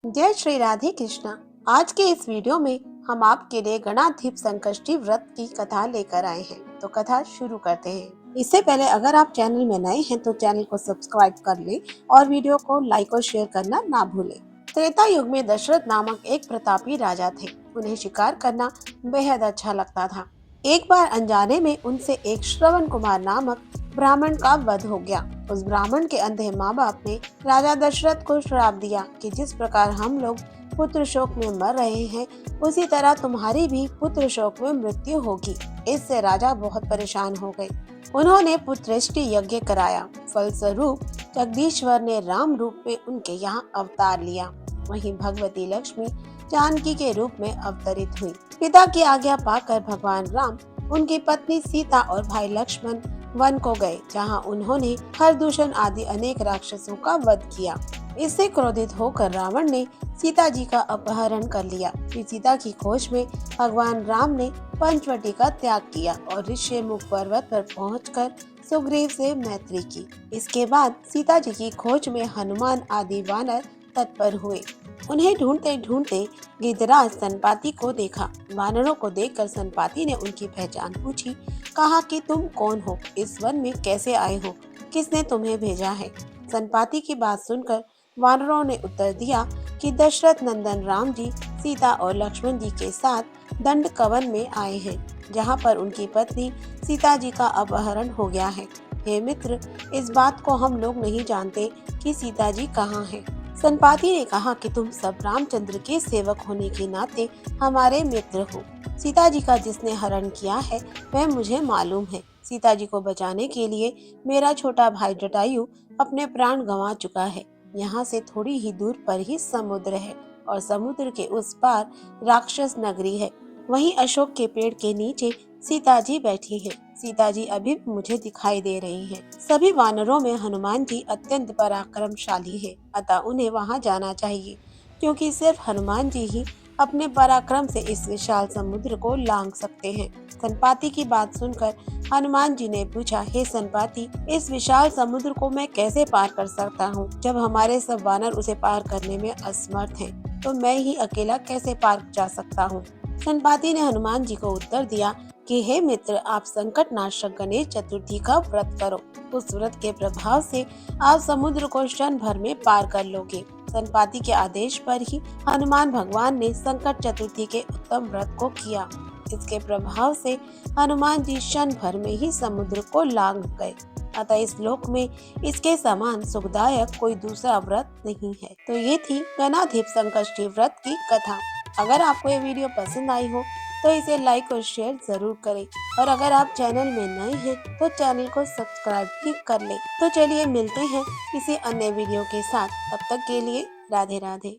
जय श्री राधे कृष्णा। आज के इस वीडियो में हम आपके लिए गणाधिप संकष्टी व्रत की कथा लेकर आए हैं। तो कथा शुरू करते हैं। इससे पहले अगर आप चैनल में नए हैं तो चैनल को सब्सक्राइब कर लें और वीडियो को लाइक और शेयर करना ना भूलें। त्रेता युग में दशरथ नामक एक प्रतापी राजा थे। उन्हें शिकार करना बेहद अच्छा लगता था। एक बार अनजाने में उनसे एक श्रवण कुमार नामक ब्राह्मण का वध हो गया। उस ब्राह्मण के अंधे माँ बाप ने राजा दशरथ को श्राप दिया कि जिस प्रकार हम लोग पुत्र शोक में मर रहे हैं, उसी तरह तुम्हारी भी पुत्र शोक में मृत्यु होगी। इससे राजा बहुत परेशान हो गए। उन्होंने पुत्रेष्टि यज्ञ कराया। फलस्वरूप जगदीश्वर ने राम रूप में उनके यहाँ अवतार लिया। वहीं भगवती लक्ष्मी जानकी के रूप में अवतरित हुई। पिता की आज्ञा पाकर भगवान राम उनकी पत्नी सीता और भाई लक्ष्मण वन को गए, जहां उन्होंने खरदूषण आदि अनेक राक्षसों का वध किया। इससे क्रोधित होकर रावण ने सीता जी का अपहरण कर लिया। फिर सीता की खोज में भगवान राम ने पंचवटी का त्याग किया और ऋष्यमुख पर्वत पर पहुंचकर सुग्रीव से मैत्री की। इसके बाद सीता जी की खोज में हनुमान आदि वानर तत्पर हुए। उन्हें ढूंढते ढूंढते गिरिराज संपाति को देखा। वानरों को देखकर संपाति ने उनकी पहचान पूछी। कहा कि तुम कौन हो, इस वन में कैसे आए हो, किसने तुम्हें भेजा है। संपाति की बात सुनकर वानरों ने उत्तर दिया कि दशरथ नंदन राम जी सीता और लक्ष्मण जी के साथ दंड कवन में आए हैं, जहाँ पर उनकी पत्नी सीता जी का अपहरण हो गया है। हे मित्र, इस बात को हम लोग नहीं जानते कि सीता जी कहाँ हैं। संपाति ने कहा कि तुम सब रामचंद्र के सेवक होने के नाते हमारे मित्र हो। सीता जी का जिसने हरण किया है वह मुझे मालूम है। सीता जी को बचाने के लिए मेरा छोटा भाई जटायु अपने प्राण गंवा चुका है। यहाँ से थोड़ी ही दूर पर ही समुद्र है और समुद्र के उस पार राक्षस नगरी है। वहीं अशोक के पेड़ के नीचे सीता जी बैठी हैं। सीता जी अभी भी मुझे दिखाई दे रही हैं। सभी वानरों में हनुमान जी अत्यंत पराक्रमशाली है, अतः उन्हें वहां जाना चाहिए, क्योंकि सिर्फ हनुमान जी ही अपने पराक्रम से इस विशाल समुद्र को लांघ सकते हैं। संपाति की बात सुनकर हनुमान जी ने पूछा, हे संपाति, इस विशाल समुद्र को मैं कैसे पार कर सकता हूँ? जब हमारे सब वानर उसे पार करने में असमर्थ हैं, तो मैं ही अकेला कैसे पार जा सकता हूँ? संपाति ने हनुमान जी को उत्तर दिया कि हे मित्र, आप संकट नाशक गणेश चतुर्थी का व्रत करो। उस व्रत के प्रभाव से आप समुद्र को क्षण भर में पार कर लोगे। संपाति के आदेश पर ही हनुमान भगवान ने संकट चतुर्थी के उत्तम व्रत को किया। इसके प्रभाव से हनुमान जी क्षण भर में ही समुद्र को लांघ गए। अतः इस लोक में इसके समान सुखदायक कोई दूसरा व्रत नहीं है। तो ये थी गणाधिप संकष्टी व्रत की कथा। अगर आपको ये वीडियो पसंद आई हो तो इसे लाइक और शेयर जरूर करें, और अगर आप चैनल में नए हैं तो चैनल को सब्सक्राइब भी कर लें। तो चलिए मिलते हैं किसी अन्य वीडियो के साथ। तब तक के लिए राधे राधे।